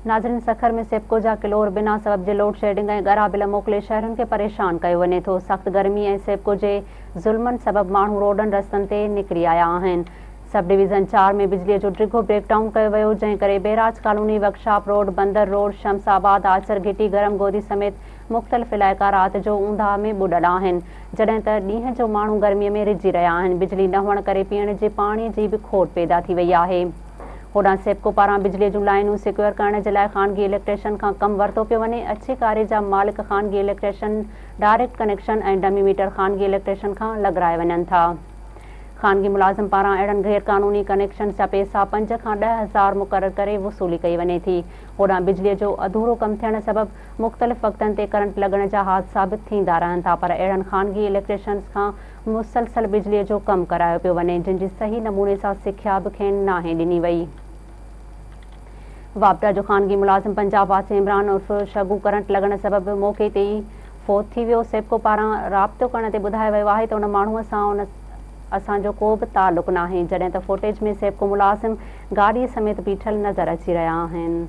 नाज़रीन, सखर में सेप्को जा किलोर बिना सबब जे लोड शेडिंग ऐं ॻरा बिल मोकिले शहरुनि खे परेशान कयो वञे थो। सख़्त गर्मी ऐं सेप्को जे ज़ुल्मनि सबब माण्हू रोडनि रस्तनि ते निकिरी आया आहिनि। सब डिवीज़न 4 में बिजलीअ जो डिघो ब्रेक डाउन कयो वियो, जंहिं करे बेराज कॉलोनी, वर्कशॉप रोड, बंदर रोड, शमसाबाद, आचर घिटी, गरम गोदी समेत मुख़्तलिफ़ इलाइक़ा राति जो ऊंधा में ॿुॾल आहिनि, जॾहिं त ॾींहं जो माण्हू गर्मीअ में रिझी रहिया आहिनि। बिजली न हुअण करे पीअण जे पाणी जी बि खोट पैदा थी वई आहे। होॾां सेप्को पारां बिजलीअ जूं लाइनूं सिक्योर करण जे लाइ ख़ानगी इलेक्ट्रिशियन खां कमु वरितो पियो वञे। अच्छे कारे जा मालिक ख़ानगी इलेक्ट्रिशियन डायरेक्ट कनेक्शन ऐं डमी मीटर ख़ानगी इलेक्ट्रिशियन खां लॻाराए वञनि था। ख़ानगी मुलाज़िम पारां अहिड़नि गैर क़ानूनी कनेक्शन जा पैसा 5 खां 10 हज़ार मुक़ररु करे वसूली कई वञे थी। होॾां बिजलीअ जो अधूरो कमु थियण सबबि मुख़्तलिफ़ वक़्तनि ते करंट लॻण जा हादसा बि थींदा रहनि था, पर अहिड़नि ख़ानगी इलेक्ट्रिशियन खां मुसलसल बिजलीअ जो कमु करायो पियो वञे, जिन जी सही नमूने सां सिख्या बि खेनि नाहे ॾिनी वई। वापडा जो ख़ानगी मुलाज़िम पंजाब वासी इमरान उर्फ़ शगू करंट लॻण सबबि मौक़े ते ई फ़ौत थी वियो। सेप्को पारां राब्तो करण ते ॿुधायो वियो आहे त उन माण्हूअ सां असांजो को बि तालुक़ु नाहे, जॾहिं त फुटेज में सेप्को मुलाज़िम गाॾीअ समेत बीठल नज़र अची रहिया आहिनि।